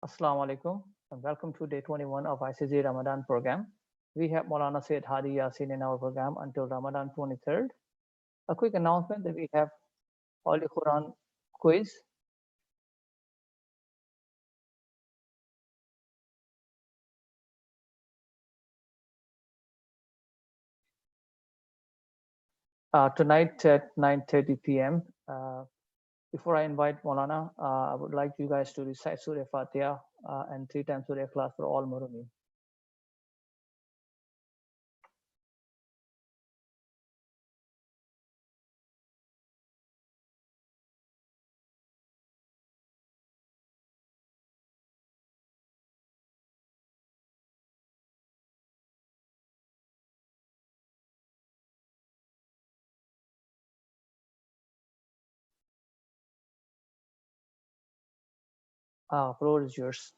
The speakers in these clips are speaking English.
Assalamu alaikum and welcome to day 21 of ICZ Ramadan program. We have Maulana Seyed Hadi Yassin in our program until Ramadan 23rd. A quick announcement that we have Holy Quran quiz. Tonight at 9:30 p.m. Before I invite Maulana, I would like you guys to recite Surah Fatiha and 3 times Surah Ikhlas for all Murumi. Floor is yours.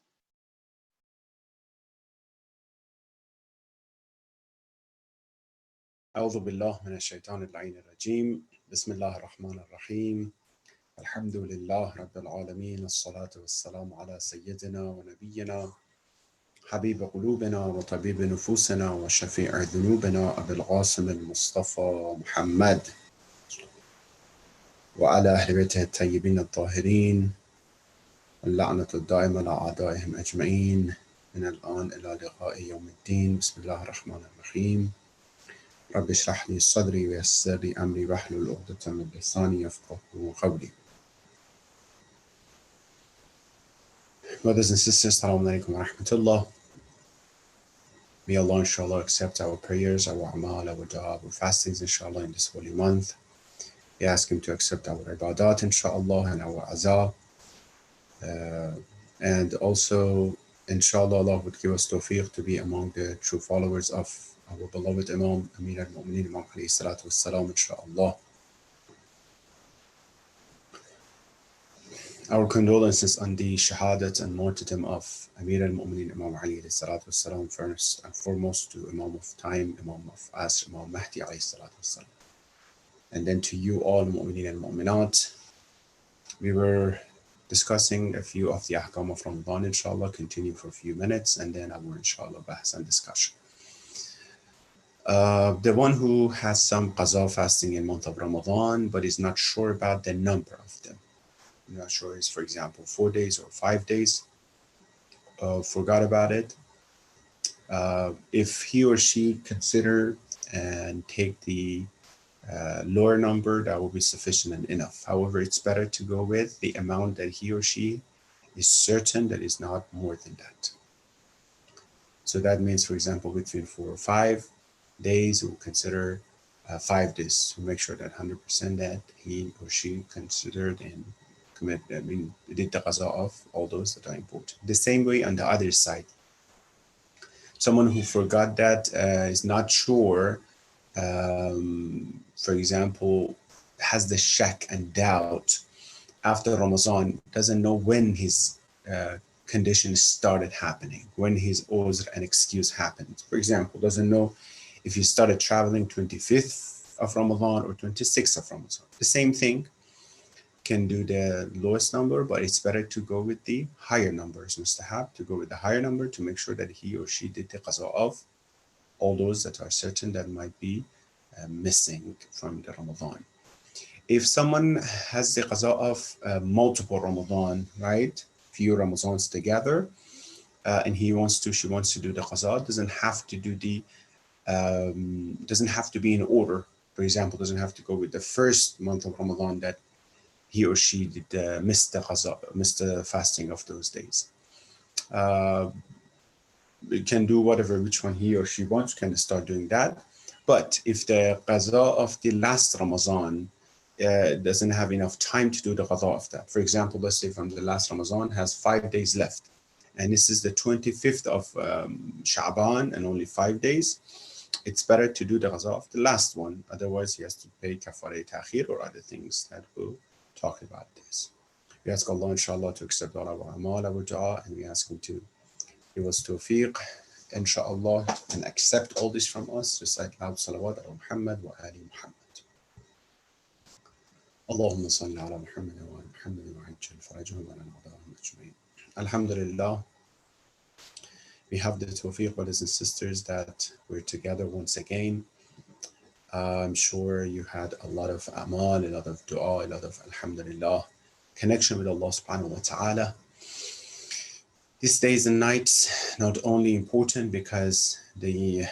أعوذ بالله من الشيطان اللعين الرجيم بسم الله الرحمن الرحيم الحمد لله رب العالمين الصلاة والسلام على سيدنا ونبينا حبيب قلوبنا وطبيب نفوسنا وشفيع ذنوبنا أبي القاسم المصطفى محمد وعلى أهل بيته الطيبين الطاهرين اللعنة الدائمة على أعدائهم أجمعين من الآن إلى لقاء يوم الدين بسم الله الرحمن الرحيم رب اشرح لي صدري ويسر لي أمري واحلل عقدة من لساني يفقهوا قولي. Brothers and sisters, Assalamu alaikum wa rahmatullah. May Allah inshallah accept our prayers, our amal, our dua, our fastings inshallah in this holy month. We ask Him to accept our ibadat inshallah and our azah. And also inshallah Allah would give us tawfiq to be among the true followers of our beloved Imam Amir al-Mu'mineen Imam alayhi salatu wassalam inshallah. Our condolences on the shahadat and martyrdom of Amir al-Mu'mineen Imam Ali alayhi salatu wassalam, first and foremost to Imam of time, Imam of Asr, Imam Mahdi alayhi salatu wassalam. And then to you all Mu'mineen and Mu'minat. We were discussing a few of the ahkam of Ramadan inshallah, continue for a few minutes and then our inshallah bahs and discussion. The one who has some qaza fasting in month of Ramadan but is not sure about the number of them. I'm not sure it's, for example, 4 days or 5 days, forgot about it. If he or she consider and take the lower number, that will be sufficient and enough. However, it's better to go with the amount that he or she is certain that is not more than that. So that means, for example, between 4 or 5 days, we'll consider 5 days to make sure that 100% that he or she considered and did the qaza of all those that are important. The same way on the other side, someone who forgot that is not sure, for example, has the shak and doubt after Ramadan, doesn't know when his condition started happening, when his uzr and excuse happened. For example, doesn't know if he started traveling 25th of Ramadan or 26th of Ramadan. The same thing, can do the lowest number, but it's better to go with the higher number. It's mustahab to go with the higher number to make sure that he or she did the qaza of all those that are certain that might be missing from the Ramadan. If someone has the qaza of multiple Ramadan, right, few Ramadans together, and she wants to do the qaza, doesn't have to do the doesn't have to be in order. For example, doesn't have to go with the first month of Ramadan that he or she did miss the fasting of those days. Can do whatever, which one he or she wants, can start doing that. But if the qaza of the last Ramadan doesn't have enough time to do the qaza of that, for example, let's say from the last Ramadan has 5 days left, and this is the 25th of Sha'ban and only 5 days, it's better to do the qaza of the last one. Otherwise, he has to pay kafarat ta'khir or other things that will talk about this. We ask Allah inshallah to accept all our amal, our dua, and we ask Him to give us tawfiq inshallah and accept all this from us. Recite loud salawat ala Muhammad wa ali Muhammad. Allahumma salli ala Muhammad wa ali Muhammad wa ajjal farajahum wa ala a'da'ihim ajma'in. Alhamdulillah, we have the tawfiq, brothers and sisters, that we're together once again. I'm sure you had a lot of amal, a lot of dua, a lot of alhamdulillah, connection with Allah subhanahu wa ta'ala. These days and nights, not only important because they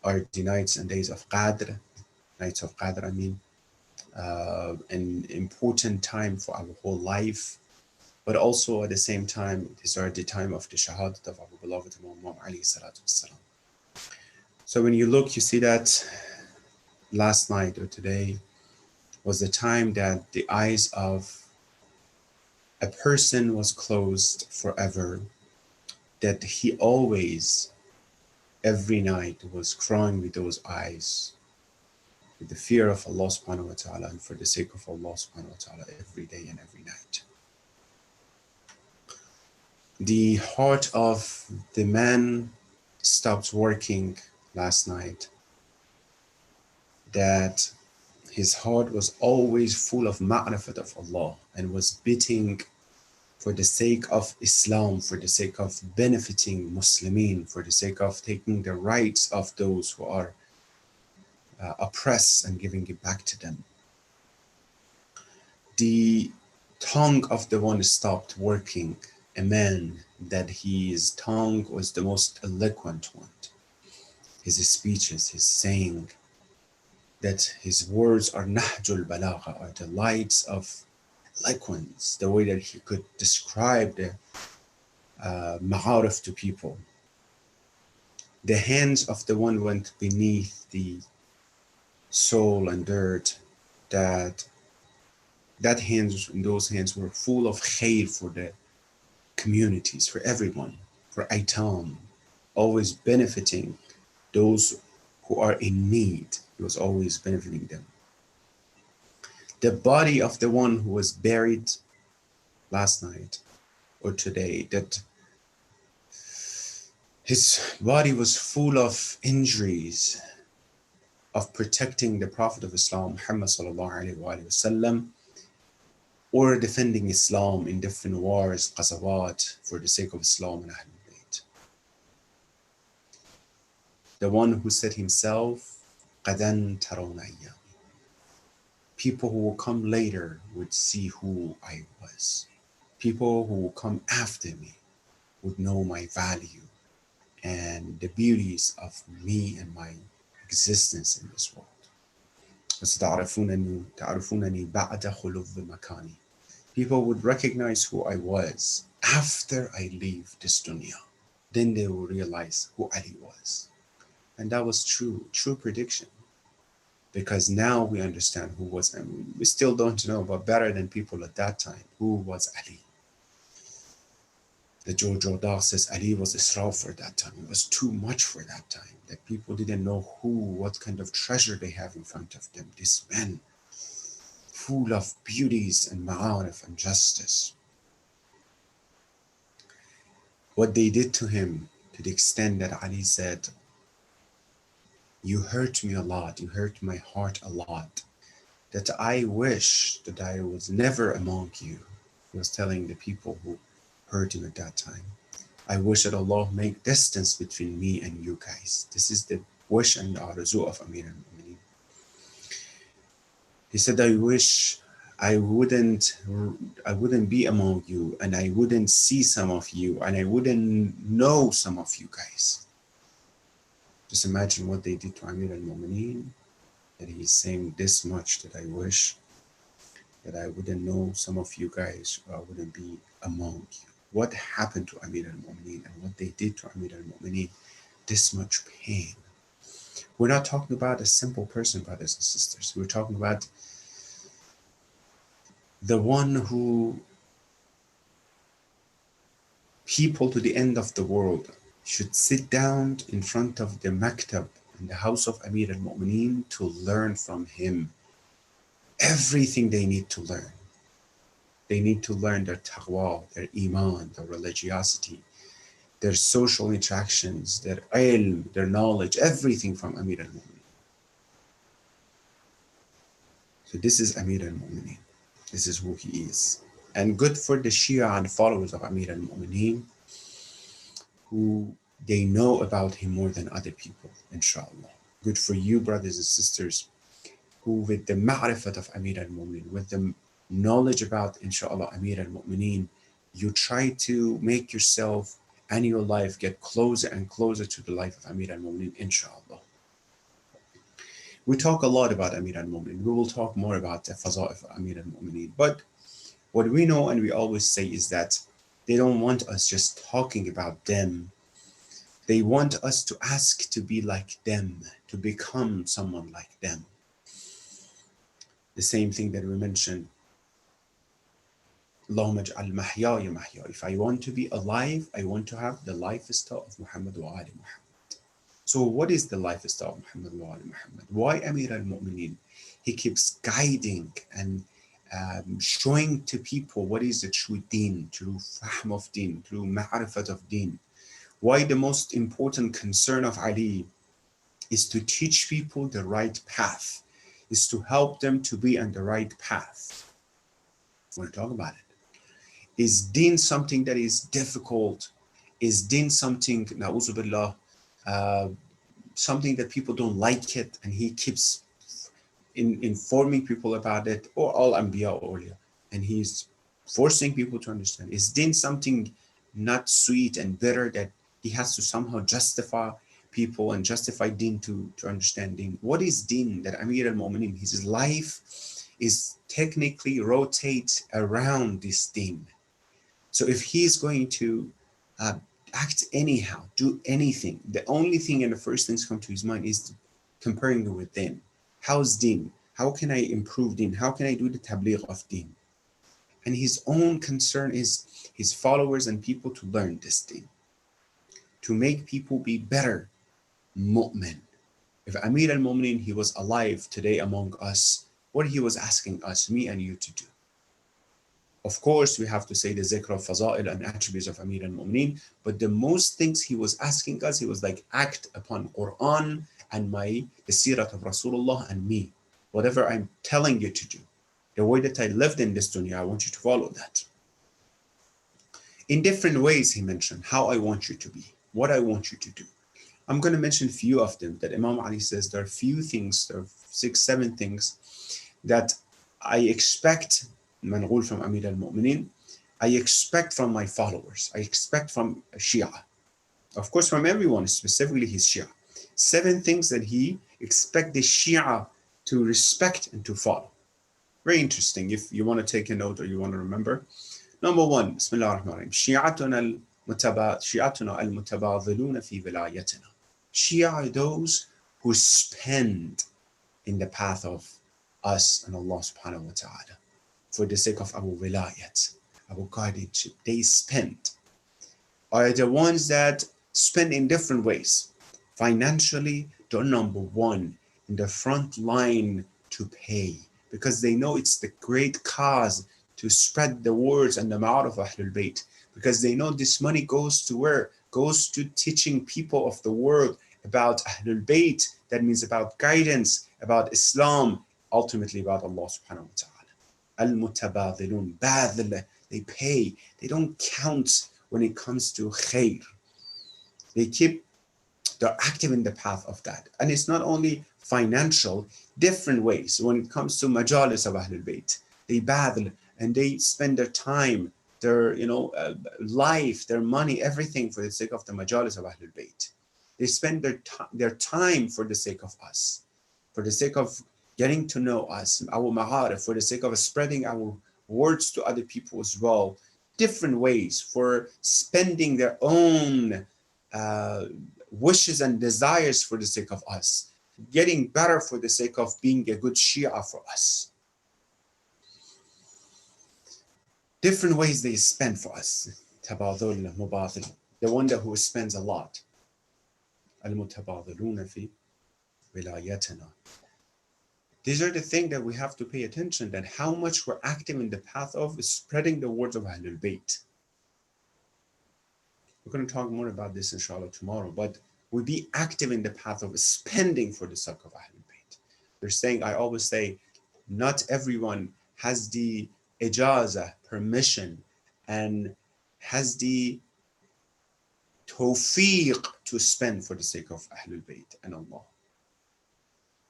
are the nights and days of Qadr, nights of Qadr, an important time for our whole life, but also at the same time, these are the time of the shahadat of our beloved Imam alayhi salatu wassalam. So when you look, you see that last night or today was the time that the eyes of a person was closed forever, that he always, every night, was crying with those eyes, with the fear of Allah subhanahu wa ta'ala and for the sake of Allah subhanahu wa ta'ala every day and every night. The heart of the man stopped working last night, that his heart was always full of ma'rifat of Allah and was beating for the sake of Islam, for the sake of benefiting Muslimin, for the sake of taking the rights of those who are oppressed and giving it back to them. The tongue of the one stopped working, a man that his tongue was the most eloquent one, his speeches, his saying, that his words are nahjul balagha, are the lights of eloquence, the way that he could describe the ma'arif to people. The hands of the one went beneath the soul and dirt, that those hands were full of khair for the communities, for everyone, for aitam, always benefiting those who are in need. He was always benefiting them. The body of the one who was buried last night or today, that his body was full of injuries of protecting the Prophet of Islam, Muhammad sallallahu alaihi wasallam, or defending Islam in different wars, qazawat, for the sake of Islam and Ahlul Bayt. The one who said himself, qadan tarawna ayyami. People who will come later would see who I was. People who will come after me would know my value and the beauties of me and my existence in this world. People would recognize who I was after I leave this dunya. Then they will realize who Ali was. And that was true prediction. Because now we understand who was, and we still don't know, but better than people at that time, who was Ali. The Jojo Dagh says Ali was Israel for that time. It was too much for that time, that people didn't know what kind of treasure they have in front of them. This man, full of beauties and ma'arif and justice. What they did to him, to the extent that Ali said, you hurt me a lot, you hurt my heart a lot, that I wish that I was never among you. He was telling the people who heard him at that time, I wish that Allah make distance between me and you guys. This is the wish and arzu of Amir al-Mu'mineen. He said, I wish I wouldn't be among you, and I wouldn't see some of you, and I wouldn't know some of you guys. Just imagine what they did to Amir al-Mu'mineen, that he's saying this much, that I wish that I wouldn't know some of you guys, or I wouldn't be among you. What happened to Amir al-Mu'mineen and what they did to Amir al-Mu'mineen, this much pain. We're not talking about a simple person, brothers and sisters. We're talking about the one who people to the end of the world should sit down in front of the maktab in the house of Amir al-Mu'mineen to learn from him everything they need to learn. They need to learn their taqwa, their iman, their religiosity, their social interactions, their ilm, their knowledge, everything from Amir al-Mu'mineen. So this is Amir al-Mu'mineen. This is who he is. And good for the Shia and followers of Amir al-Mu'mineen, who they know about him more than other people, inshallah. Good for you, brothers and sisters, who with the ma'rifat of Amir al-Mu'mineen, with the knowledge about, inshallah, Amir al-Mu'mineen, you try to make yourself and your life get closer and closer to the life of Amir al-Mu'mineen, inshallah. We talk a lot about Amir al-Mu'mineen. We will talk more about the faza'if of Amir al-Mu'mineen. But what we know and we always say is that they don't want us just talking about them. They want us to ask to be like them, to become someone like them. The same thing that we mentioned, Allahumma ij'al mahyaya mahya. If I want to be alive, I want to have the lifestyle of Muhammad wa ali Muhammad. So what is the lifestyle of Muhammad wa ali Muhammad? Why Amir al-Mu'mineen? He keeps guiding and showing to people what is the true deen, true fahm of deen, true ma'rifat of deen. Why the most important concern of Ali is to teach people the right path, is to help them to be on the right path. We'll talk about it. Is deen something that is difficult? Is deen something, na'udhu billah, something that people don't like it, and he keeps informing people about it, or all Anbiya earlier, and he's forcing people to understand? Is deen something not sweet and bitter that he has to somehow justify people and justify deen to understand deen? What is deen that Amir al-Mu'mineen, his life is technically rotate around this deen? So if he's going to act anyhow, do anything, the only thing and the first things come to his mind is comparing it with deen. How's deen? How can I improve deen? How can I do the tabligh of deen? And his own concern is his followers and people to learn this deen, to make people be better mu'min. If Amir al-Mu'mineen, he was alive today among us, what he was asking us, me and you, to do? Of course, we have to say the zikr of faza'il and attributes of Amir al-Mu'mineen, but the most things he was asking us, he was like, act upon Quran and the sirat of Rasulullah and me. Whatever I'm telling you to do, the way that I lived in this dunya, I want you to follow that. In different ways, he mentioned how I want you to be, what I want you to do. I'm going to mention a few of them that Imam Ali says there are few things, there are 6, 7 things that I expect manqul from Amir al-Mu'mineen, I expect from my followers, I expect from Shia, of course from everyone, specifically his Shia. 7 things that he expects the Shia to respect and to follow. Very interesting if you want to take a note or you want to remember. Number 1, Bismillah ar-Rahman ar-Rahim, Shi'atuna al-mutabadhiluna fi wilayatina. Shia are those who spend in the path of us and Allah subhanahu wa ta'ala for the sake of our wilayat, our guardianship. They spend. Are the ones that spend in different ways. Financially, they're number 1 in the front line to pay, because they know it's the great cause to spread the words and the ma'arif of Ahlul Bayt, because they know this money goes to where? Goes to teaching people of the world about Ahlul Bayt. That means about guidance, about Islam, ultimately about Allah subhanahu wa ta'ala. Al-mutabadhilun, badl, they pay. They don't count when it comes to khair. They're active in the path of that. And it's not only financial, different ways. When it comes to majalis of Ahlul Bayt, they badl and they spend their time, their life, their money, everything for the sake of the majalis of Ahlul Bayt. They spend their time for the sake of us, for the sake of getting to know us, our ma'arif, for the sake of spreading our words to other people as well. Different ways for spending their own wishes and desires for the sake of us, getting better for the sake of being a good Shia for us. Different ways they spend for us. Tabadhul, mubathil, the one who spends a lot. Al-mutabadhiluna fi wilayatina. These are the things that we have to pay attention, that how much we're active in the path of spreading the words of Ahlul Bayt. We're going to talk more about this inshallah tomorrow, but we'll be active in the path of spending for the sake of Ahlul Bayt. They're saying, I always say, not everyone has the ijazah, permission and has the tawfiq to spend for the sake of Ahlul Bayt and Allah.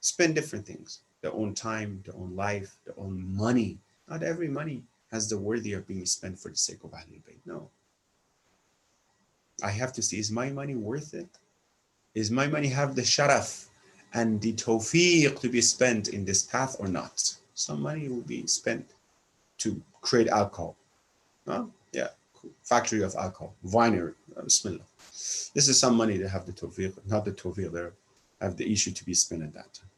Spend different things, their own time, their own life, their own money. Not every money has the worthy of being spent for the sake of Ahlul Bayt. No. I have to see, is my money worth it? Is my money have the sharaf and the tawfiq to be spent in this path or not? Some money will be spent to create alcohol. Huh? Yeah, cool. Factory of alcohol, winery, bismillah. This is some money that have the tawfiq, not the tawfiq, they have the issue to be spent at that time.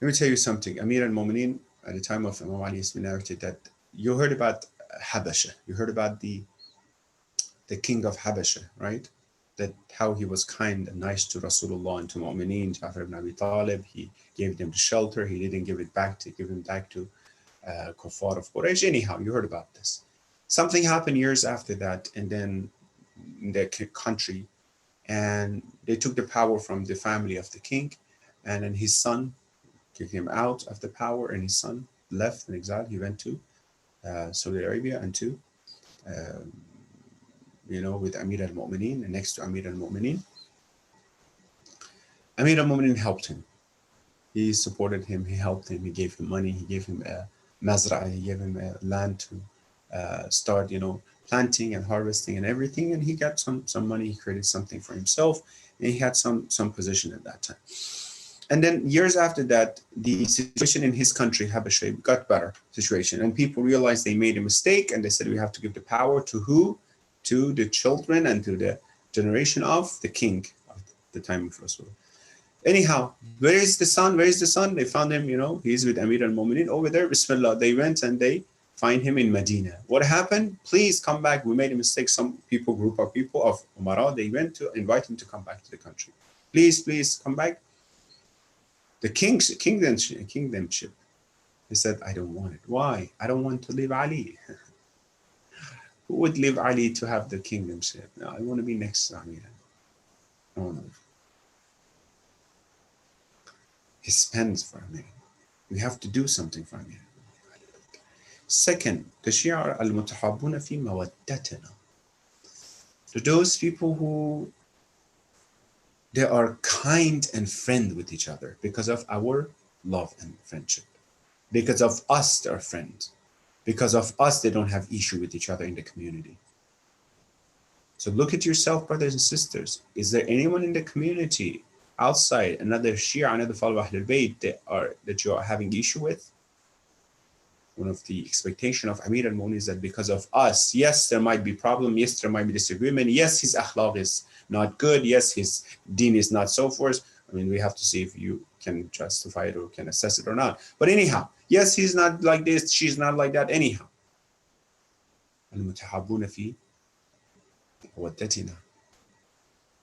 Let me tell you something. Amir al-Mu'mineen, at the time of Imam Ali, has been narrated that you heard about Habasha. You heard about the king of Habasha, right? That how he was kind and nice to Rasulullah and to Mu'mineen, Ja'far ibn Abi Talib. He gave them the shelter. He didn't give it back to give him back to Kuffar of Quraysh. Anyhow, you heard about this. Something happened years after that, and then in the country, and they took the power from the family of the king, and then his son kicked him out of the power, and his son left in exile. He went to Saudi Arabia and to with Amir al-Mu'mineen, and next to Amir al-Mu'mineen. Amir al-Mu'mineen helped him. He supported him, he helped him, he gave him money, he gave him a mazra', he gave him a land to start, planting and harvesting and everything, and he got some money, he created something for himself, and he had some position at that time. And then years after that, the situation in his country, Habasha, got better situation, and people realized they made a mistake, and they said we have to give the power to who? To the children and to the generation of the king of the time of Rasul. Anyhow, where is the son? Where is the son? They found him, he's with Amir al-Mu'mineen over there. Bismillah. They went and they find him in Medina. What happened? Please come back. We made a mistake. Some people, group of people of Umara, they went to invite him to come back to the country. Please come back. The kingdomship. He said, I don't want it. Why? I don't want to leave Ali. Who would leave Ali to have the kingdomship? No, I want to be next to Amir. I want to. He spends for Amir. We have to do something for Amir. Second, the Shia are al-mutahabbuna fi mawaddatana. To those people who they are kind and friend with each other because of our love and friendship. Because of us, they're friends. Because of us, they don't have issue with each other in the community. So look at yourself, brothers and sisters. Is there anyone in the community outside, another Shia, another follower of Ahlul Bayt that you are having issue with? One of the expectation of Amir al-Mu'mineen is that because of us, yes, there might be problem. Yes, there might be disagreement. Yes, his akhlaq is not good. Yes, his deen is not so forth. I mean, we have to see if you can justify it or can assess it or not. But anyhow, yes, he's not like this. She's not like that. Anyhow.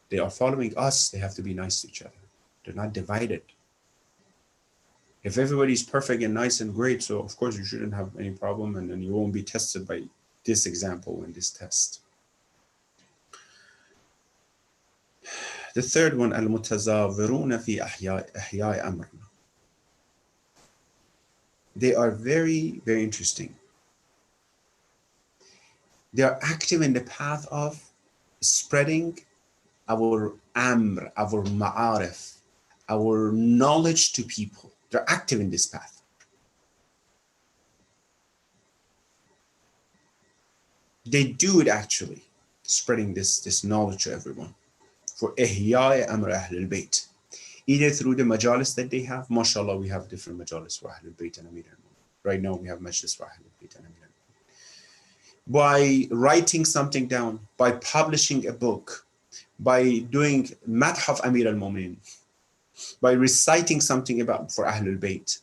They are following us. They have to be nice to each other. They're not divided. If everybody's perfect and nice and great, so of course you shouldn't have any problem, and then you won't be tested by this example in this test. The third one, al-mutazawiruna fi ahya'i amrina. They are very, very interesting. They are active in the path of spreading our amr, our ma'arif, our knowledge to people. They're active in this path. They do it actually, spreading this knowledge to everyone. For ihya' amr Ahlul Bayt. Either through the majalis that they have. MashaAllah, we have different majalis for Ahlul Bayt and Amir al-Mu'mineen. Right now we have majlis for Ahlul Bayt and Amir al-Mu'mineen. By writing something down, by publishing a book, by doing madh of Amir al-Mu'mineen, by reciting something for Ahlul Bayt,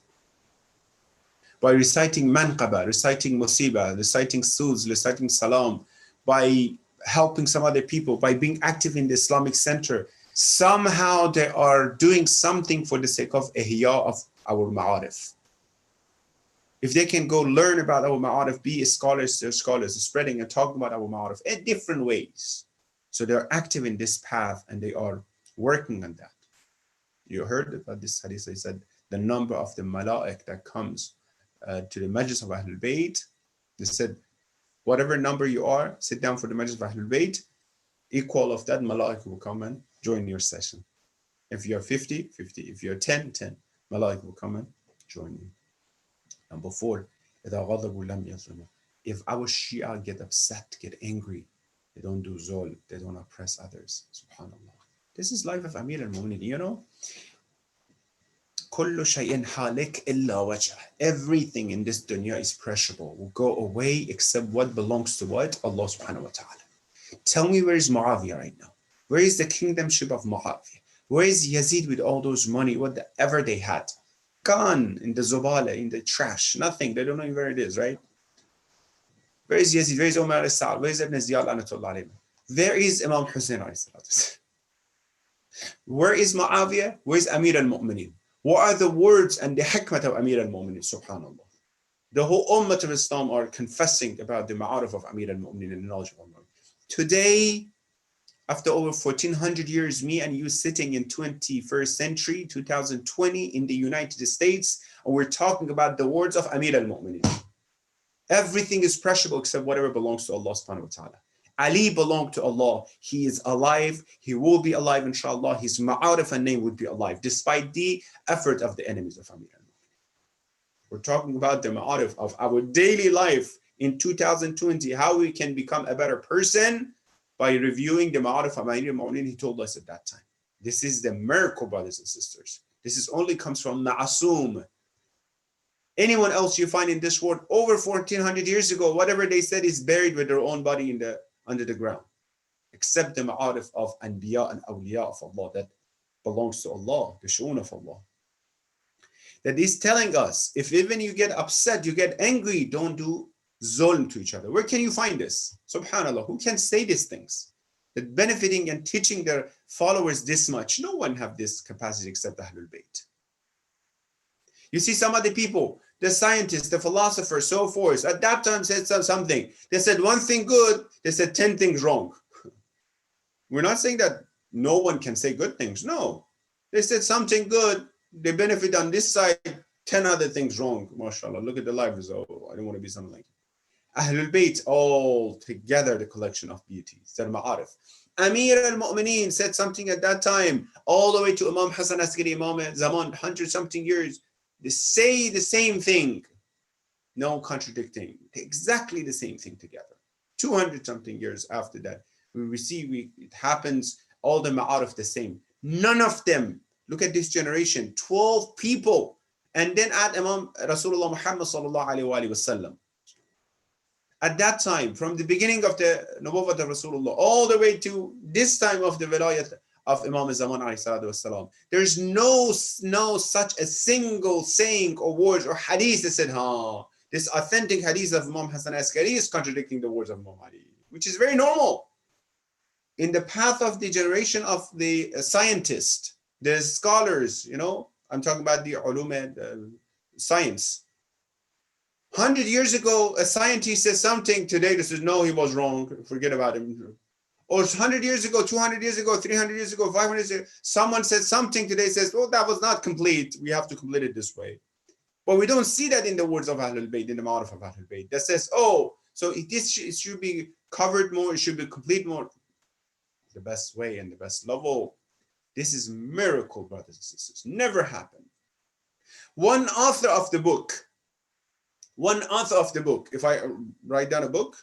by reciting manqaba, reciting musibah, reciting suds, reciting salam, by helping some other people, by being active in the Islamic Center, somehow they are doing something for the sake of ihya of our ma'arif. If they can go learn about our ma'arif, be scholars, they're scholars, spreading and talking about our ma'arif in different ways. So they're active in this path and they are working on that. You heard about this hadith, I said the number of the malaik that comes to the Majlis of Ahlul Bayt. They said, whatever number you are, sit down for the Majlis of Ahlul Bayt. Equal of that, Malaika will come and join your session. If you're 50, 50. If you're 10, 10. Malaika will come and join you. Number 4, if our Shia get upset, get angry, they don't do zul, they don't oppress others. Subhanallah. This is life of Amir al-Mu'minin. You know, كل شيء حالك إلا وجهه. Everything in this dunya is perishable, will go away except what belongs to what? Allah subhanahu wa ta'ala. Tell me, where is Muawiyah right now? Where is the kingdomship of Muawiyah? Where is Yazid with all those money, whatever they had? Gone in the Zubala, in the trash, nothing. They don't know where it is, right? Where is Yazid? Where is Umar al-Sa'ad? Where is Ibn Ziyad al-Anatullah? Where is Imam Hussein? Where is Muawiyah? Where is Amir al-Mu'minin? What are the words and the hikmah of Amir al-Mu'minin? Subhanallah. The whole ummah of Islam are confessing about the ma'arif of Amir al-Mu'minin and the knowledge of Allah. Today, after over 1400 years, me and you sitting in 21st century, 2020 in the United States, and we're talking about the words of Amir al-Mu'minin. Everything is perishable except whatever belongs to Allah subhanahu wa ta'ala. Ali belonged to Allah. He is alive. He will be alive, inshallah. His ma'arif and name would be alive, despite the effort of the enemies of Amir al-Mu'minin. We're talking about the ma'arif of our daily life in 2020, how we can become a better person by reviewing the ma'arif of Amir al-Mu'minin. He told us at that time. This is the miracle, brothers and sisters. This is only comes from Ma'asum. Anyone else you find in this world over 1400 years ago, whatever they said is buried with their own body under the ground, except the ma'arif of Anbiya and Awliya of Allah that belongs to Allah, the shu'un of Allah. That is telling us, if even you get upset, you get angry, don't do zulm to each other. Where can you find this? Subhanallah, who can say these things? That benefiting and teaching their followers this much, no one have this capacity except Ahlul Bayt. You see some of the people, the scientists, the philosophers, so forth, at that time said something. They said one thing good, they said 10 things wrong. We're not saying that no one can say good things. No. They said something good, they benefit on this side, 10 other things wrong. MashaAllah, look at the life result. I don't want to be something like that. Ahlul Bayt, all together, the collection of beauties, their ma'arif. Amir al-Mu'minin said something at that time, all the way to Imam Hassan Askari, Imam Zaman, 100 something years. They say the same thing, no contradicting, exactly the same thing together. 200 something years after that, it happens, all the ma'arif the same. None of them, look at this generation, 12 people, and then add Imam Rasulullah Muhammad sallallahu alayhi wa sallam. At that time, from the beginning of the Nubuwwat of Rasulullah, all the way to this time of the Vilayat of Imam Zaman alayhi wasalam, there's no such a single saying or words or hadith that said, this authentic hadith of Imam Hassan Askari is contradicting the words of Imam Ali, which is very normal. In the path of the generation of the scientists, the scholars, I'm talking about the ulum science. 100 years ago, a scientist says something, today they says, no, he was wrong, forget about him. Or 100 years ago, 200 years ago, 300 years ago, 500 years ago, someone said something today, says, oh, that was not complete, we have to complete it this way. But we don't see that in the words of Ahlul Bayt, in the ma'arif of Ahlul Bayt, that says, oh, so it should be covered more, it should be complete more. The best way and the best level. This is miracle, brothers and sisters. Never happened. One author of the book, if I write down a book,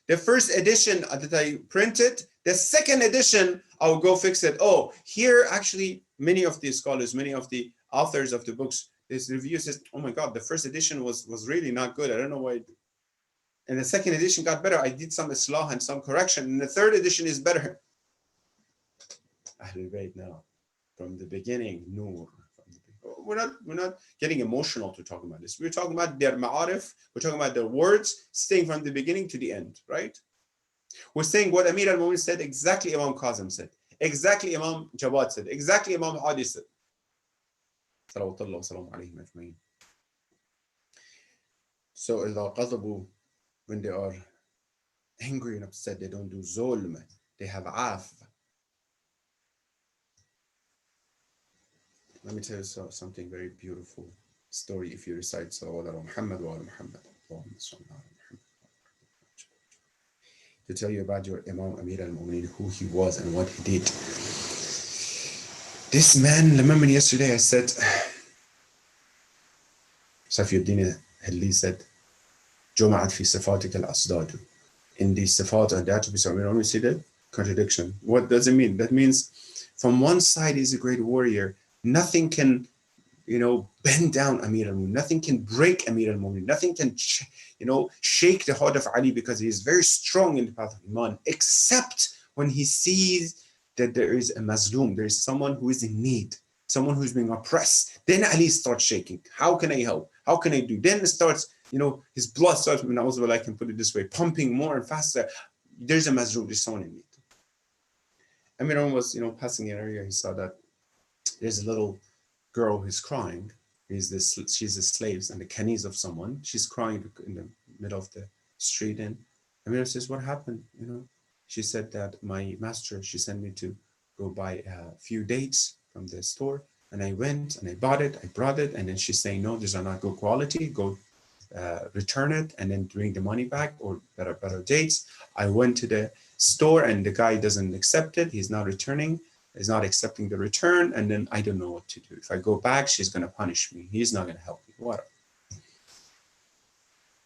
the first edition that I printed, the second edition, I'll go fix it. Oh, here actually, many of the scholars, many of the authors of the books, this review says, oh my God, the first edition was really not good. I don't know why. And the second edition got better. I did some islah and some correction. And the third edition is better. Ahlul Bayt now, from the beginning, Noor. We're not getting emotional to talk about this. We're talking about their ma'arif. We're talking about their words, staying from the beginning to the end, right? We're saying what Amir al-Mu'minin said, exactly Imam Qasim said, exactly Imam Jawad said, exactly Imam Hadi said. Salawatullah wa salamu alayhim ajma'in. So, إِذَا قَضَبُوا, when they are angry and upset, they don't do zulm, they have af. Let me tell you something very beautiful. story if you recite Salawat ala Muhammad wa ala Muhammad. To tell you about your Imam Amir al-Mu'mineen, who he was and what he did. This man, remember yesterday I said, Safiuddin Hilli said, Juma'at fi sifatik al-asdadu. In the sifat and the attributes of Amir al-Mu'mineen, see that contradiction. What does it mean? That means from one side he's a great warrior. Nothing can, bend down Amir al-Mu'mineen. Nothing can break Amir al-Mu'mineen. Nothing can, shake the heart of Ali because he is very strong in the path of Iman, except when he sees that there is a mazloom, there is someone who is in need, someone who's being oppressed. Then Ali starts shaking. How can I help? How can I do? Then it starts, his blood starts, I can put it this way, pumping more and faster. There's a mazloom, there's someone in need. Amir was, passing an area, he saw that there's a little girl who's crying. She's the slaves and the canis of someone. She's crying in the middle of the street. And Amir says, what happened? She said that my master, she sent me to go buy a few dates from the store. And I went and I bought it, I brought it. And then she's saying, no, these are not good quality. Go return it and then bring the money back or better dates. I went to the store and the guy doesn't accept it. He's not returning. Is not accepting the return, and then I don't know what to do. If I go back, she's going to punish me. He's not going to help me. What?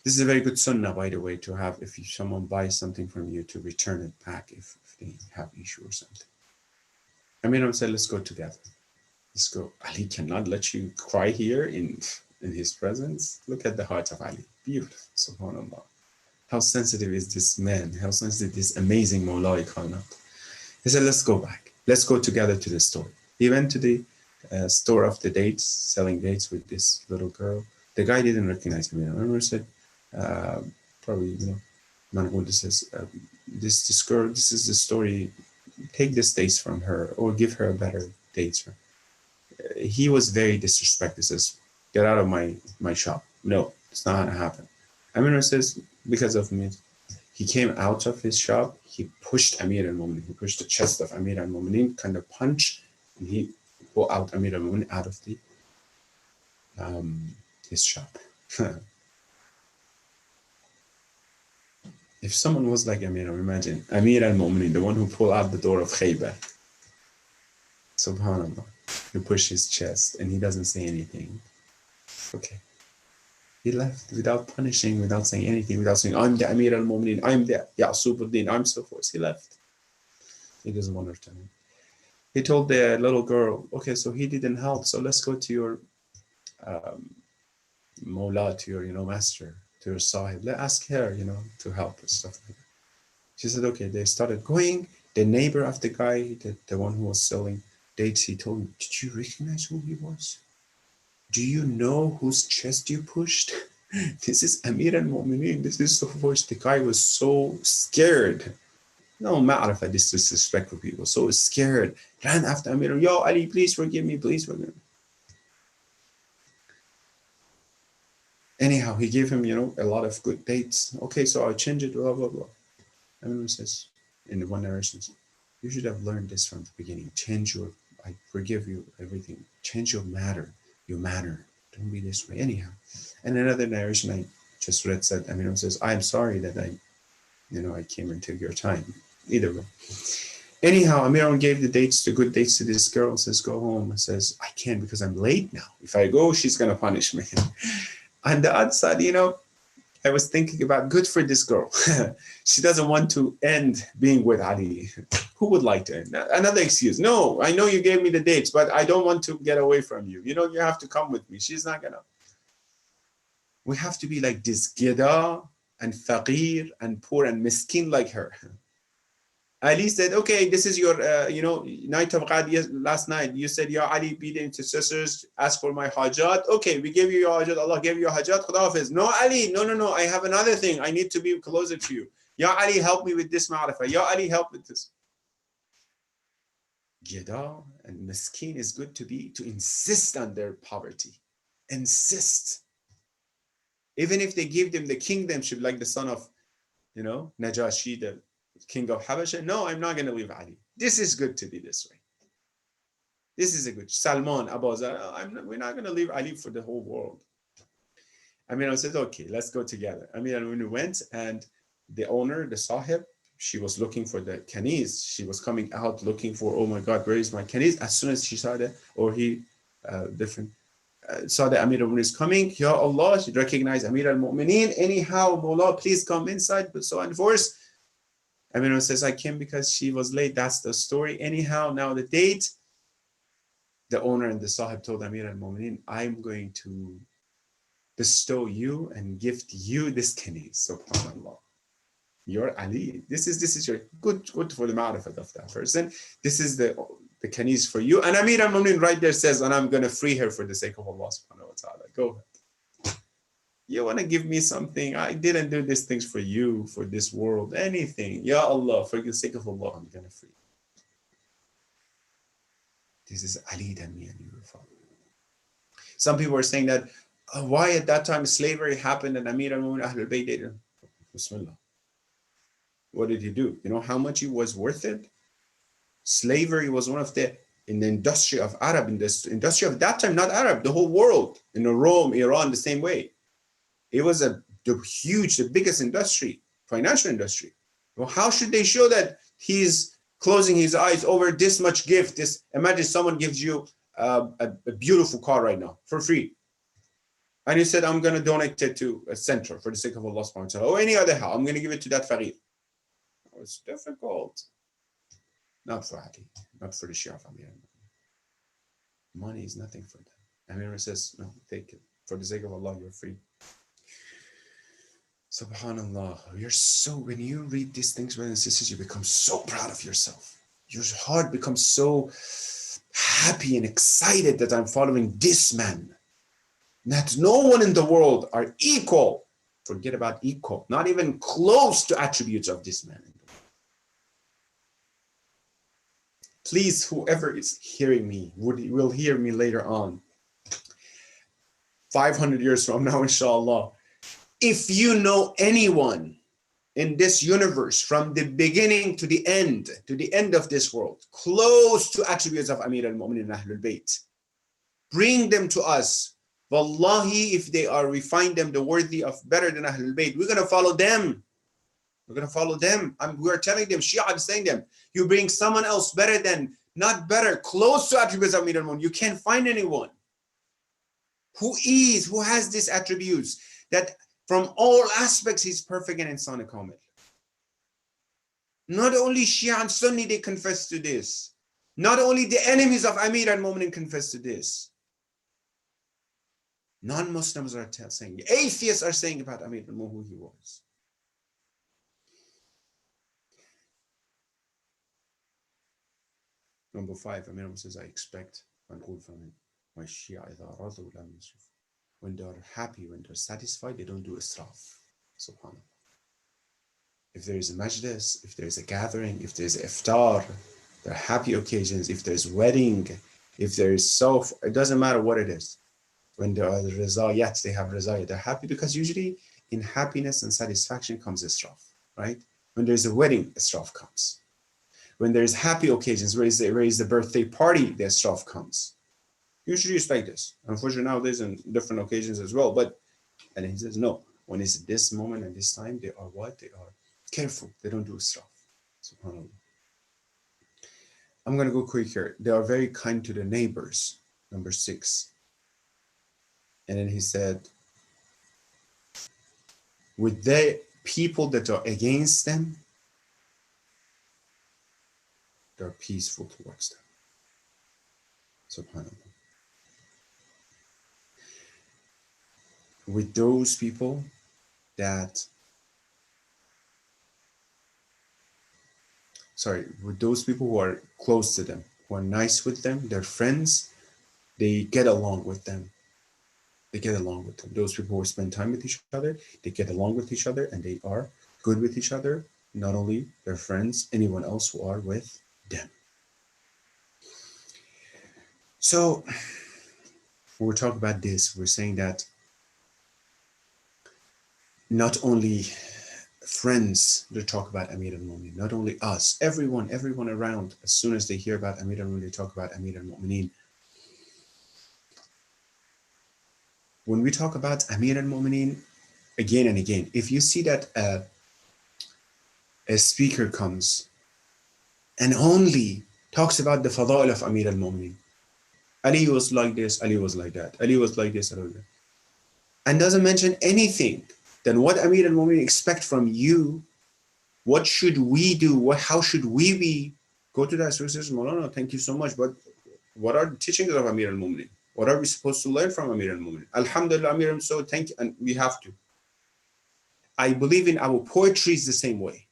This is a very good sunnah, by the way, to have if someone buys something from you to return it back if they have issue or something. Amir said, let's go together. Let's go. Ali cannot let you cry here in his presence. Look at the heart of Ali. Beautiful. Subhanallah. How sensitive is this man? How sensitive this amazing Mawla Khanat. He said, let's go back. Let's go together to the store. He went to the store of the dates, selling dates with this little girl. The guy didn't recognize him. I remember said, probably, Manhul says, this girl, this is the story. Take this dates from her or give her a better dates. He was very disrespectful. He says, get out of my shop. No, it's not going to happen. Amir says, because of me. He came out of his shop, he pushed Amir al-Mu'mineen, he pushed the chest of Amir al-Mu'mineen, kind of punch, and he pulled out Amir al-Mu'mineen out of the his shop. If someone was like Amir, imagine, Amir al-Mu'mineen, the one who pulled out the door of Khaybar, subhanallah, he pushed his chest and he doesn't say anything. Okay. He left without punishing, without saying anything, without saying, I'm the Amir al-Mu'mineen, I'm the Ya'subuddin, I'm so forth. He left. He doesn't want to return. He told the little girl, okay, so he didn't help, so let's go to your Mawla, to your, master, to your Sahib. Let's ask her, to help and stuff like that. She said, okay, they started going. The neighbor of the guy, the one who was selling dates, he told me, did you recognize who he was? Do you know whose chest you pushed? This is Amir al-Mu'mineen. This is so forced. The guy was so scared. No, ma'arifah, this disrespectful people. So scared. Ran after Amir. Yo, Ali, please forgive me. Please forgive me. Anyhow, he gave him, a lot of good dates. Okay, so I'll change it, blah, blah, blah. Amir says, in one narration, you should have learned this from the beginning. I forgive you, everything. Change your manner. Don't be this way. Anyhow. And another narration I just read said, Amir says, I'm sorry that I came and took your time. Either way. Anyhow, Amir gave the good dates to this girl, says, go home. Says, I can't because I'm late now. If I go, she's going to punish me. On the other side, I was thinking about good for this girl. She doesn't want to end being with Ali. Who would like to end? Another excuse. No, I know you gave me the dates, but I don't want to get away from you. You have to come with me. She's not going to. We have to be like this gida and faqir and poor and miskin like her. Ali said, okay, this is your, night of Qadiyah last night. You said, Ya Ali, be the intercessors, ask for my hajat. Okay, we gave you your hajat. Allah gave you your hajat. Khuda Hafiz. No, Ali, no. I have another thing. I need to be closer to you. Ya Ali, help me with this ma'rifah. Ya Ali, help with this. Gida and miskin is good to insist on their poverty. Insist. Even if they give them the kingdomship, like the son of, Najashi, the king of Habasha. No, I'm not going to leave Ali. This is good to be this way. This is a good Salman Abazar. We're not going to leave Ali for the whole world. Amir al said, okay, let's go together. Amir al went, and the owner, the Sahib, she was looking for the kaniz. She was coming out looking for, oh my God, where is my kaniz? As soon as she saw that, or he, saw that Amir al is coming, Ya Allah, she recognized Amir al-Mu'mineen. Anyhow, Mawla, please come inside, but so and forth. Amir says, I came because she was late. That's the story. Anyhow, now the date. The owner and the Sahib told Amir al-Mu'mineen, I'm going to bestow you and gift you this kaniz. Subhanallah. You're Ali. This is your good for the ma'rifat of that person. This is the kaniz for you. And Amir al-Mu'mineen right there says, and I'm going to free her for the sake of Allah subhanahu wa ta'ala. Go ahead. You want to give me something? I didn't do these things for you, for this world, anything. Ya Allah, for the sake of Allah, I'm going to free. This is Ali than me and you. Some people are saying that, why at that time slavery happened and Amir al-Mu'mineen Ahlul Bayt didn't? Bismillah. What did he do? You know how much it was worth it? Slavery was one of in the industry of Arab, in the industry of that time, not Arab, the whole world, in Rome, Iran, the same way. It was the biggest industry, financial industry. Well, how should they show that he's closing his eyes over this much gift? Imagine someone gives you a beautiful car right now for free. And he said, I'm going to donate it to a center for the sake of Allah subhanahu wa ta'ala, or any other how. I'm going to give it to that faqir. It's difficult. Not for Ali, not for the Shia of Amir. Money is nothing for them. Amir says, no, take it. For the sake of Allah, you're free. Subhanallah. When you read these things, brothers and sisters, you become so proud of yourself. Your heart becomes so happy and excited that I'm following this man. That no one in the world are equal. Forget about equal, not even close to attributes of this man. Please, whoever is hearing me, will hear me later on. 500 years from now, inshallah. If you know anyone in this universe from the beginning to the end of this world, close to attributes of Amir al-Mu'mineen and Ahlul Bayt, bring them to us. Wallahi, if they are, we find them the worthy of better than Ahlul Bayt, we're going to follow them. We're going to follow them. We're telling them, Shia is saying them, you bring someone else better than, not better, close to attributes of Amir al-Mu'mineen. You can't find anyone who has these attributes, that from all aspects he's perfect and insan kamil. Not only Shia and Sunni, they confess to this. Not only the enemies of Amir al-Mu'mineen confess to this. Non-Muslims are saying, atheists are saying about Amir al-Mu'mineen who he was. Number 5, Amir says, I expect an old family. My Shia, when they're happy, when they're satisfied, they don't do israf. Subhanallah. If there is a majlis, if there's a gathering, if there's iftar, there are happy occasions, if there's wedding, if there is it doesn't matter what it is. When there are rizayat, they have rizayat. They're happy because usually in happiness and satisfaction comes israf, right? When there's a wedding, israf comes. When there's happy occasions, where is the birthday party, the israf comes. Usually it's like this. Unfortunately, nowadays in different occasions as well. And he says, no, when it's this moment and this time, they are what? They are careful. They don't do israf. SubhanAllah. I'm going to go quick here. They are very kind to the neighbors. Number 6. And then he said, with the people that are against them, they're peaceful towards them. SubhanAllah. With those people with those people who are close to them, who are nice with them, they're friends, they get along with them. Those people who spend time with each other, they get along with each other, and they are good with each other, not only their friends, anyone else who are with them. So when we're talking about this, we're saying that not only friends, they talk about Amir al-Mu'mineen. Not only us, everyone around. As soon as they hear about Amir al-Mu'mineen, they talk about Amir al-Mu'mineen. When we talk about Amir al-Mu'mineen, again and again, if you see that a speaker comes and only talks about the fada'il of Amir al-Mu'mineen, Ali was like this, Ali was like that, Ali was like this, Ali was like that, and doesn't mention anything, then what Amir al-Mu'mineen expect from you? What should we do? How should we be? Go to that source and say, Maulana, thank you so much, but what are the teachings of Amir al-Mu'mineen? What are we supposed to learn from Amir al-Mu'mineen? Alhamdulillah, Amir al-Mu'mineen, so thank you, and we have to. I believe in our poetry the same way.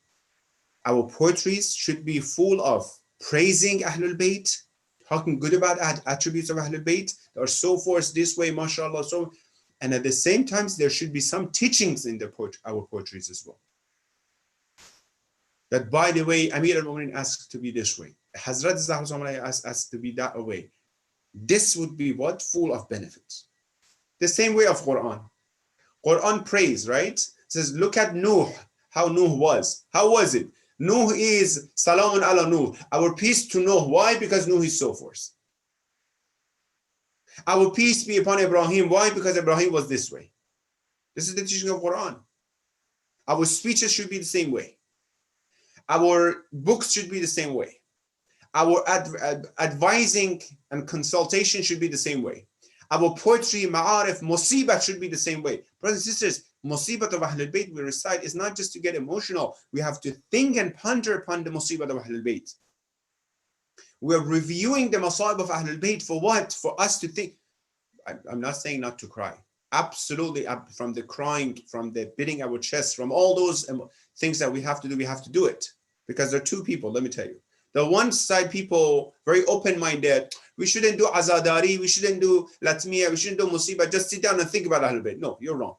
Our poetries should be full of praising Ahlul Bayt, talking good about attributes of Ahlul Bayt. They are so forth this way, mashallah. So, and at the same time, there should be some teachings in our poetries as well. That, by the way, Amir al-Mu'mineen asks to be this way. Hazrat Zahra asks to be that way. This would be what? Full of benefits. The same way of Quran. Quran praise, right? It says, look at Nuh, how Nuh was. How was it? Nuh is Salamun ala Nuh. Our peace to Nuh. Why? Because Nuh is so forth. Our peace be upon Ibrahim. Why? Because Ibrahim was this way. This is the teaching of Quran. Our speeches should be the same way. Our books should be the same way. Our advising and consultation should be the same way. Our poetry, ma'arif, musibat should be the same way. Brothers and sisters, musibat of Ahlul Bayt we recite is not just to get emotional. We have to think and ponder upon the musibat of Ahlul Bayt. We're reviewing the masaib of Ahlul Bayt for what? For us to think. I'm not saying not to cry. Absolutely, from the crying, from the beating our chest, from all those things that we have to do it. Because there are two people, let me tell you. The one side people, very open-minded, we shouldn't do azadari, we shouldn't do latmiya, we shouldn't do musibah, just sit down and think about Ahlul Bayt. No, you're wrong.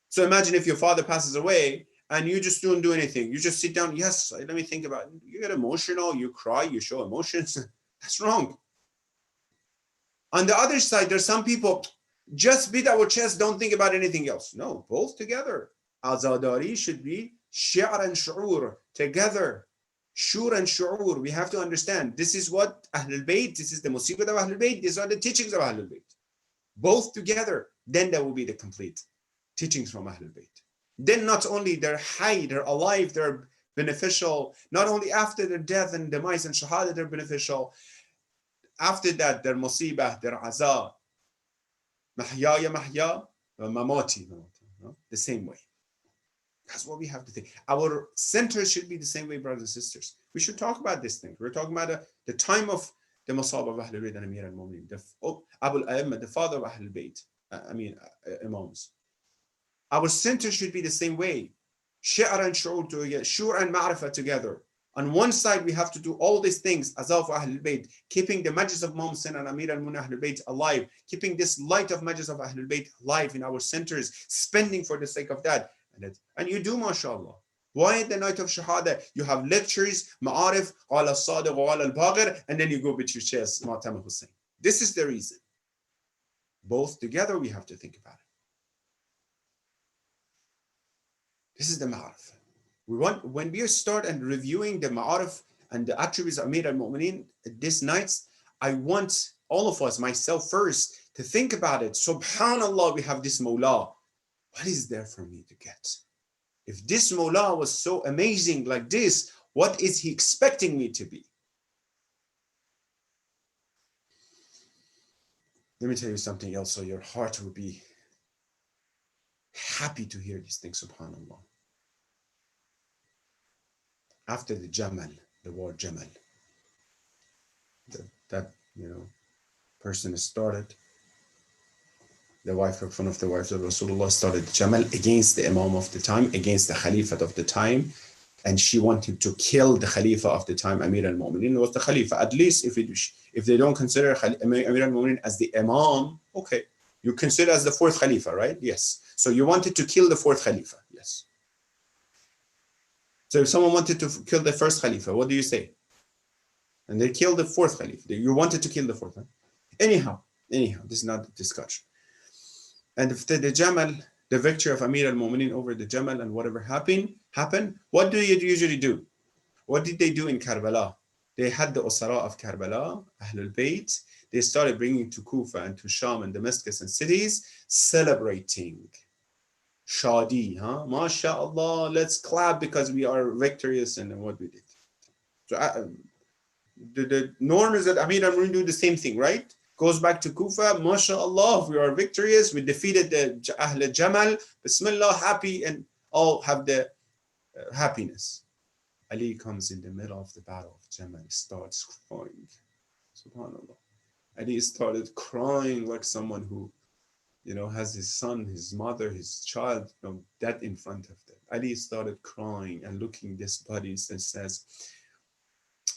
So imagine if your father passes away and you just don't do anything. You just sit down, yes, let me think about it. You get emotional, you cry, you show emotions. That's wrong. On the other side, there's some people, just beat our chest, don't think about anything else. No, both together. Azadari should be shi'r and shu'ur, together. Shur and shu'ur, we have to understand, this is what Ahlul Bayt, this is the musibat of Ahlul Bayt, these are the teachings of Ahlul Bayt. Both together, then that will be the complete teachings from Ahlul Bayt. Then not only they're high, they're alive, they're beneficial, not only after their death and demise and shahada, they're beneficial. After that, their musibah, their azab, mahyaya mahya, mamati, the same way. That's what we have to think. Our center should be the same way, brothers and sisters. We should talk about this thing. We're talking about the time of the Masab of Ahlul Bayt and Amir al-Mu'mineen, Abu al-A'immah, the father of Ahlul Bayt, Imams. Our center should be the same way. Shi'r and shu'ur together, shur and ma'rifah together. On one side, we have to do all these things, Azaf Ahlul Bayt, keeping the majlis of Imam Hussain and Amir al-Mu'mineen Ahlul Bayt alive, keeping this light of majlis of Ahlul Bayt alive in our centers, spending for the sake of that. And you do, mashallah. Why at the night of Shahada, you have lectures, ma'arif, qala al-sadiq wa qala al-baghir, and then you go beat your chest, Ma'tam Hussain. This is the reason. Both together, we have to think about it. This is the ma'arif. When we start and reviewing the ma'arif and the attributes of Amir al-Mu'mineen these nights, I want all of us, myself first, to think about it. Subhanallah, we have this Mawla. What is there for me to get? If this Mawla was so amazing like this, what is he expecting me to be? Let me tell you something else so your heart will be happy to hear these things, subhanAllah. After the Jamal, the war Jamal, that person started, the wife of one of the wives of Rasulullah started Jamal against the Imam of the time, against the Khalifa of the time, and she wanted to kill the Khalifa of the time, Amir al-Mu'mineen was the Khalifa. At least if they don't consider Amir al-Mu'mineen as the Imam, okay, you consider as the fourth Khalifa, right? Yes. So you wanted to kill the fourth Khalifa, yes. So if someone wanted to kill the first Khalifa, what do you say? And they killed the fourth Khalifa. You wanted to kill the fourth. Anyhow, this is not the discussion. And after the Jamal, the victory of Amir al-Mu'minin over the Jamal and whatever happened, what do you usually do? What did they do in Karbala? They had the Usara of Karbala, Ahlul Bayt. They started bringing to Kufa and to Sham and Damascus and cities, celebrating. Shadi, huh? MashaAllah, let's clap because we are victorious in what we did. So the norm is that Amir al-Mu'minin do the same thing, right? Goes back to Kufa, MashaAllah, we are victorious. We defeated the Ahl Jamal. Bismillah, happy, and all have the happiness. Ali comes in the middle of the battle of Jamal, starts crying. Subhanallah. Ali started crying like someone who, has his son, his mother, his child, dead in front of them. Ali started crying and looking this bodies and says,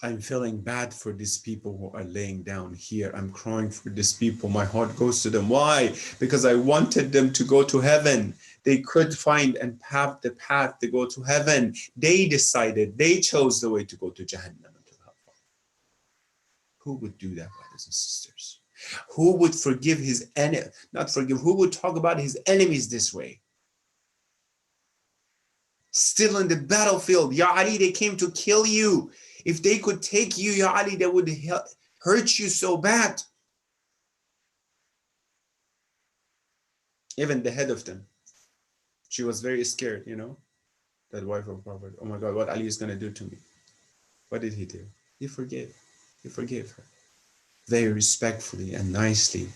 I'm feeling bad for these people who are laying down here. I'm crying for these people. My heart goes to them. Why? Because I wanted them to go to heaven. They could find and have the path to go to heaven. They decided, they chose the way to go to Jahannam and to hellfire. Who would do that, brothers and sisters? Who would forgive his enemy? Not forgive, who would talk about his enemies this way? Still in the battlefield, Ya Ali, they came to kill you. If they could take you, Ya Ali, they would hurt you so bad. Even the head of them, she was very scared, that wife of Prophet. Oh my God, what Ali is going to do to me. What did he do? He forgave. He forgave her. Very respectfully and nicely.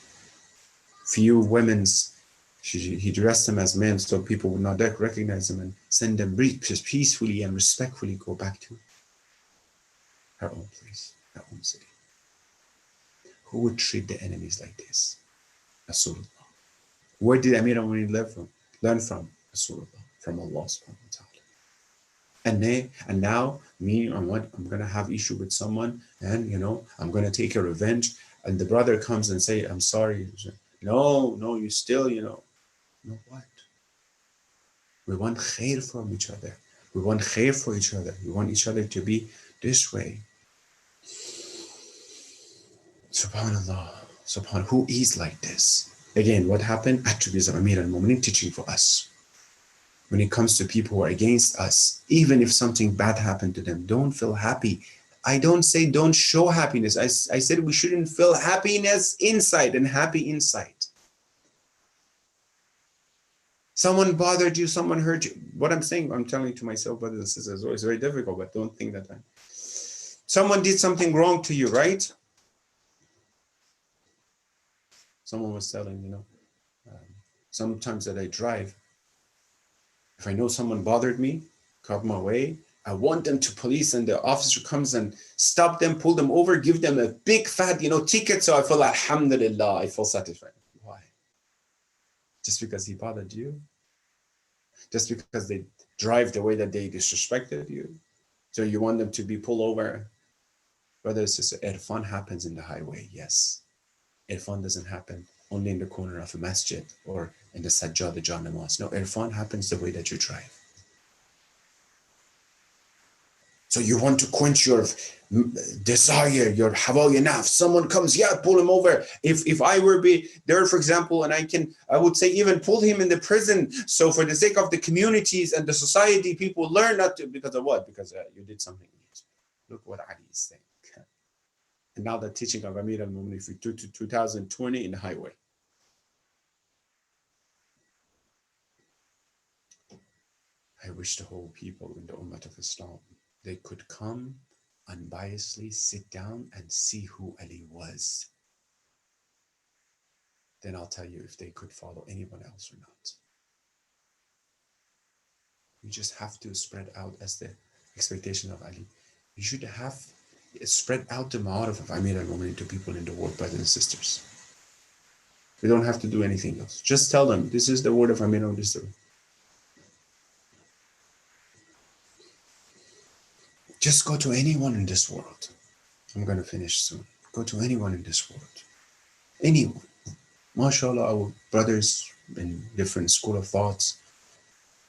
Few women's, he dressed them as men so people would not recognize them and send them peacefully and respectfully go back to her own place, her own city. Who would treat the enemies like this? Rasulullah. Where did Amir al-Mu'minin learn from? Rasulullah, from Allah subhanahu wa ta'ala. And now, I'm going to have issue with someone and, I'm going to take a revenge. And the brother comes and say, I'm sorry. No, you still, no what? We want khair from each other. We want khair for each other. We want each other to be this way. Subhanallah. Who is like this? Again, what happened? Attributes of Amir al-Mu'minin teaching for us. When it comes to people who are against us, even if something bad happened to them, don't feel happy. I don't say don't show happiness. I said we shouldn't feel happiness inside and happy inside. Someone bothered you, someone hurt you. What I'm saying, I'm telling to myself, brothers and sisters, it's very difficult, but don't think that someone did something wrong to you, right? Someone was telling, sometimes that I drive, if I know someone bothered me, caught my way, I want them to police and the officer comes and stop them, pull them over, give them a big fat, ticket. So I feel, alhamdulillah, I feel satisfied. Why? Just because he bothered you? Just because they drive the way that they disrespected you? So you want them to be pulled over? Brothers and sisters, irfan happens in the highway, yes. Irfan doesn't happen only in the corner of a masjid or in the sajjad, the namaz. No, irfan happens the way that you drive. So you want to quench your desire, your hawa nafs. Someone comes, pull him over. If I were be there, for example, and I would say even pull him in the prison. So for the sake of the communities and the society, people learn not to, because of what? Because you did something. Look what Ali is saying. And now the teaching of Amir al-Mu'minin for 2020 in the highway. I wish the whole people in the Ummah of Islam, they could come unbiasedly, sit down and see who Ali was. Then I'll tell you if they could follow anyone else or not. We just have to spread out as the expectation of Ali. We should have spread out the ma'arif of Amir al-Mu'minin to people in the world, brothers and sisters. We don't have to do anything else. Just tell them, this is the word of Amir al-Mu'minin. Just go to anyone in this world. I'm going to finish soon. Go to anyone in this world. Anyone. MashaAllah, our brothers in different school of thoughts,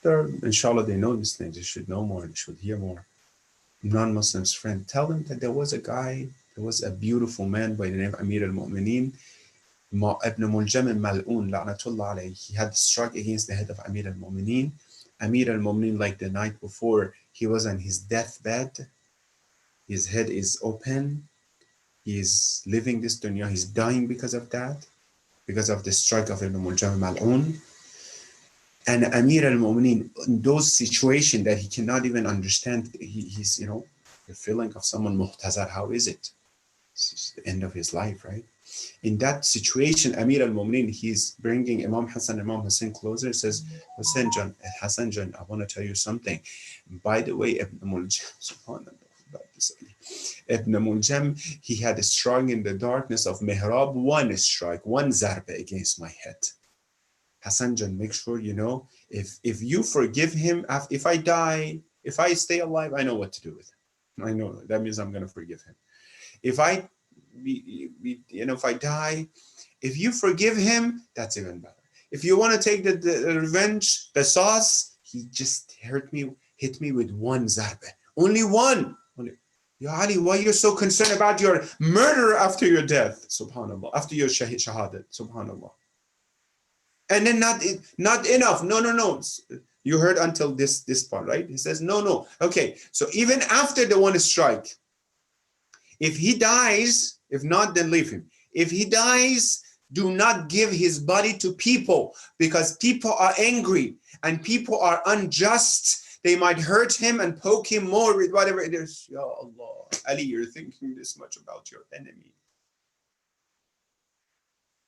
inshallah, they know these things. They should know more. They should hear more. Non-Muslims friend, tell them that there was a guy, there was a beautiful man by the name of Amir al-Mu'minin. Ibn Muljam al-Mal'un, la'natullah alayhi, he had struck against the head of Amir al-Mu'mineen. Amir al-Mu'mineen, like the night before, he was on his deathbed. His head is open. He's living this dunya. He's dying because of that, because of the strike of Ibn Muljam al-Mal'un. And Amir al-Mu'mineen, in those situations that he cannot even understand, he's, the feeling of someone muhtazar, how is it? It's the end of his life, right? In that situation, Amir al-Mu'mineen, he's bringing Imam Hassan, Imam Hussein closer, says, Hassan Jan, I want to tell you something. By the way, Ibn Muljam, subhanallah, about this, Ibn Muljam, he had a strike in the darkness of Mihrab, one strike, one zarba against my head. Hassan Jan, make sure you know, if you forgive him, if I die, if I stay alive, I know what to do with him. I know that means I'm going to forgive him. If I die, if you forgive him, that's even better. If you want to take the revenge, the sauce, he just hit me with one zarba, only one. Ya Ali, why you're so concerned about your murder after your death? Subhanallah, after your shahadat, subhanallah. And then not enough. No. You heard until this part, right? He says, no. Okay, so even after the one strike, if he dies, if not, then leave him. If he dies, do not give his body to people, because people are angry and people are unjust. They might hurt him and poke him more with whatever it is. Ya Allah, Ali, you're thinking this much about your enemy.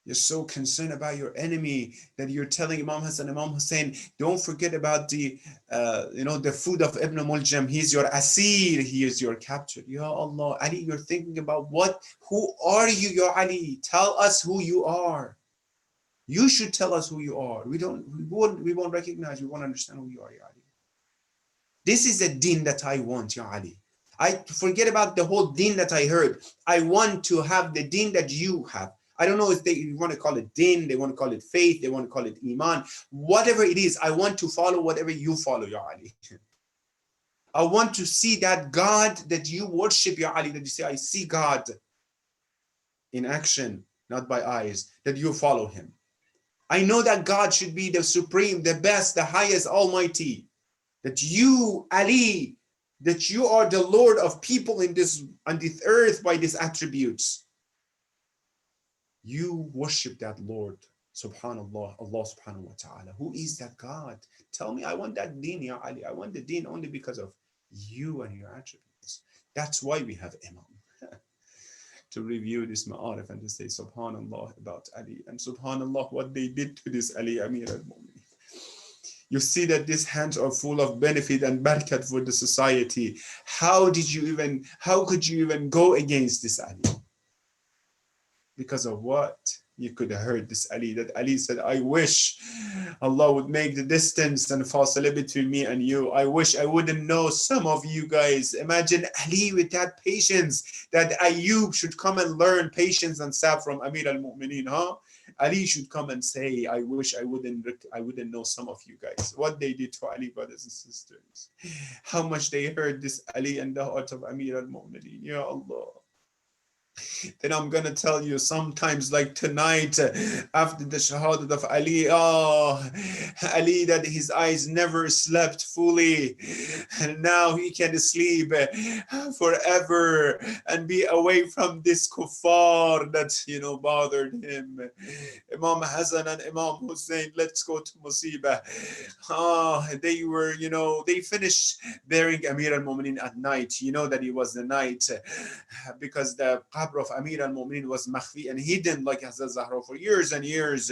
You're so concerned about your enemy that you're telling Imam Hassan, Imam Hussein, don't forget about the food of Ibn Muljam. He's your asir, he is your capture. Ya Allah, Ali, you're thinking about who are you, Ya Ali? Tell us who you are. You should tell us who you are. We won't recognize, we won't understand who you are, Ya Ali. This is the deen that I want, Ya Ali. I forget about the whole deen that I heard. I want to have the deen that you have. I don't know if they want to call it din, they want to call it faith, they want to call it iman. Whatever it is, I want to follow whatever you follow, Ya Ali. I want to see that God that you worship, Ya Ali, that you say, I see God in action, not by eyes, that you follow him. I know that God should be the supreme, the best, the highest, almighty. That you, Ali, that you are the Lord of people on this earth by these attributes. You worship that Lord, subhanallah, Allah subhanahu wa ta'ala. Who is that God? Tell me, I want that deen, Ya Ali. I want the deen only because of you and your attributes. That's why we have Imam. To review this ma'arif and to say subhanallah about Ali. And subhanallah, what they did to this Ali Amir al-Mu'mineen. You see that these hands are full of benefit and barakat for the society. How could you even go against this Ali? Because of what? You could have heard this Ali, that Ali said, I wish Allah would make the distance and fasila between me and you. I wish I wouldn't know some of you guys. Imagine Ali with that patience, that Ayub should come and learn patience and sabr from Amir al-Mu'mineen, huh? Ali should come and say, I wish I wouldn't know some of you guys. What they did to Ali, brothers and sisters. How much they heard this Ali and the heart of Amir al-Mu'mineen. Ya Allah. Then I'm gonna tell you, sometimes like tonight, after the shahadat of Ali, Ali, that his eyes never slept fully, and now he can sleep forever and be away from this kuffar that bothered him. Imam Hassan and Imam Hussein, let's go to Musibah. They finished burying Amir al-Mu'mineen at night. You know that it was the night because the qabr of Amir al-Mu'mineen was makhfi and hidden like Hazrat Zahra for years and years.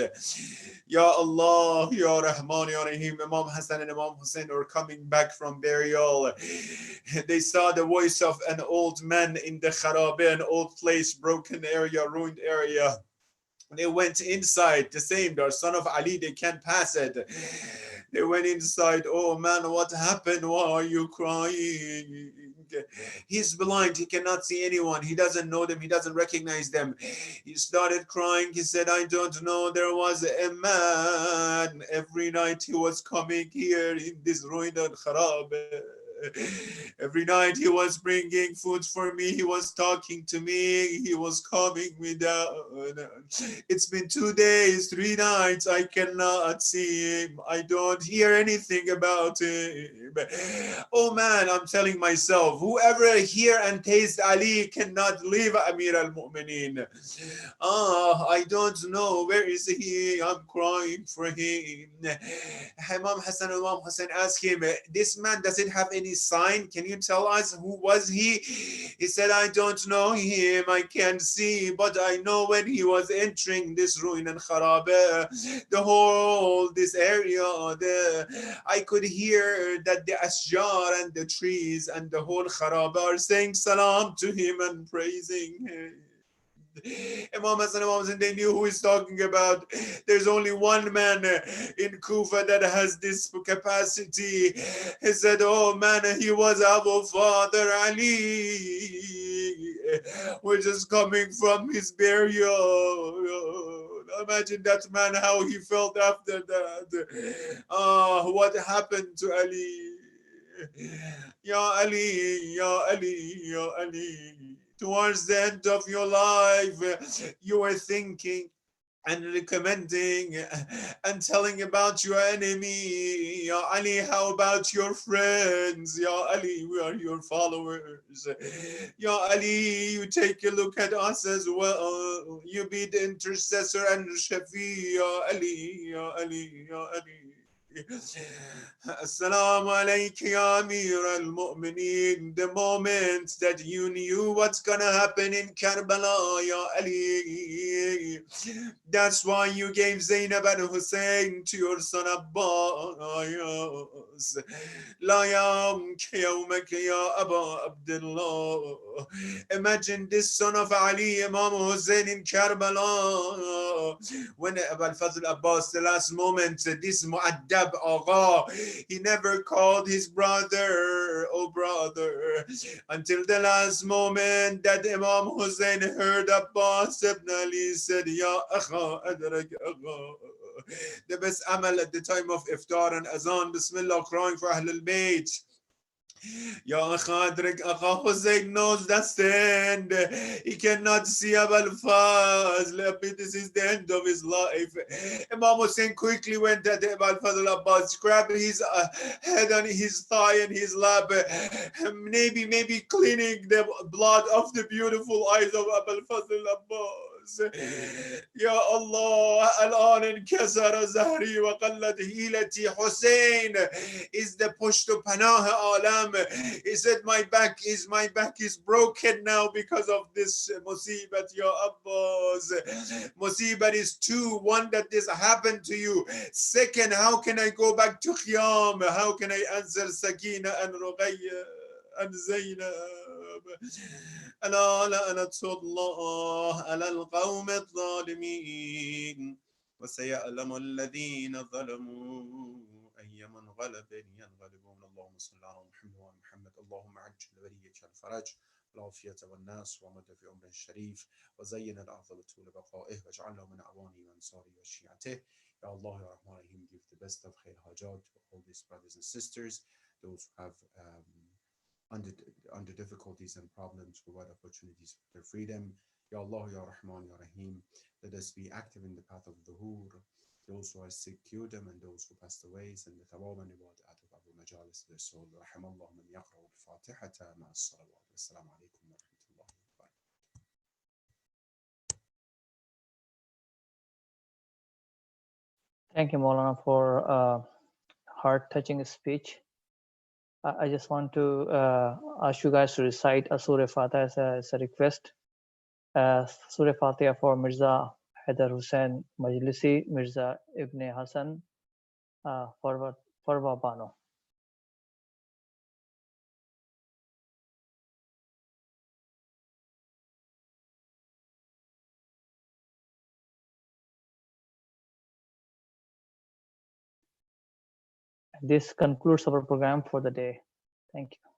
Ya Allah, Ya Rahman, Ya Rahim. Imam Hassan and Imam Hussein were coming back from burial. They saw the voice of an old man in the kharabe, an old place, broken area, ruined area. They went inside, the same, they're son of Ali, they can't pass it. They went inside. Oh man, what happened? Why are you crying? He's blind, he cannot see anyone, he doesn't know them, he doesn't recognize them. He started crying. He said, I don't know, there was a man, every night he was coming here in this ruined kharab. Every night he was bringing food for me. He was talking to me. He was calming me down. It's been 2 days, 3 nights. I cannot see him. I don't hear anything about him. Oh man, I'm telling myself, whoever hear and taste Ali cannot leave Amir al-Mu'mineen. I don't know. Where is he? I'm crying for him. Imam Hassan asked him, this man doesn't have any sign. Can you tell us who was he? He said, I don't know him. I can't see, but I know when he was entering this ruin and kharabe, this area, I could hear that the ashjar and the trees and the whole kharabe are saying salam to him and praising him. Imam Hassan, Imam Hassan, they knew who he's talking about. There's only one man in Kufa that has this capacity. He said, oh man, he was our father Ali. We're just coming from his burial. Imagine that man, how he felt after that. What happened to Ali? Ya Ali, Ya Ali, Ya Ali. Towards the end of your life, you were thinking and recommending and telling about your enemy. Ya Ali, how about your friends? Ya Ali, we are your followers. Ya Ali, you take a look at us as well. You be the intercessor and Shafi. Ya Ali, Ya Ali, Ya Ali. Assalamu alaikum, ya Amir al-Mu'mineen. The moment that you knew what's gonna happen in Karbala, ya Ali, that's why you gave Zainab and Hussein to your son Abbas. La yamka yawmaka ya Aba Abdullah. Imagine this son of Ali, Imam Hussein in Karbala. When Abu al-Fadl Abbas, the last moment, this Mu'addab Agha, he never called his brother, oh brother, until the last moment that Imam Hussein heard Abbas ibn Ali said, Ya Akha, Adrak Agha. The best amal at the time of iftar and azan, Bismillah, crying for Ahlul Bayt. Ya Khadrik, Akha Hussein knows that's the end. He cannot see Abul Fazl. This is the end of his life. Imam Hussein quickly went at Abul Fazl Abbas, grabbed his head on his thigh and his lap, maybe cleaning the blood off the beautiful eyes of Abul Fazl Abbas. يا الله الآن انكسر ظهري وقلت هيلتي. Hussein is the push to Panah Alam. He said my back is broken now because of this musibat, Ya Abbas. Musibat is two. One, that this happened to you. Second, how can I go back to Qiyam? How can I answer Sakina and Ruqayya and Zainab? ألا لعنة الله على القوم الظالمين وسيعلم الذين ظلموا أي منقلب ينقلبون. اللهم صل على محمد وعلى محمد. اللهم عجل وليك الفرج والعافية والناس ومد في عمره الشريف وزين الأرض بطول بقائه واجعله من أعوانه وأنصاره وشيعته. Ya Allah, Ya Rahman Rahim, give the best of khair hajat to all these brothers and sisters, those who have under difficulties and problems, provide opportunities for their freedom. Ya Allah, Ya Rahman, Ya Rahim, let us be active in the path of dhuhur. Those who are sick, cure them, and those who passed away, send the thawab and reward out of Abu Majalis, their soul. Rahim Allah man yaqra al-Fatihata ma'a as-salawat. Assalamu alaikum wa rahmatullahi wa barakatuh. Thank you, Maulana, for heart-touching speech. I just want to ask you guys to recite a Surah Fatiha as a request. Surah Fatiha for Mirza Haidar Hussain Majlisi, Mirza Ibn Hassan Farwa Bano. This concludes our program for the day. Thank you.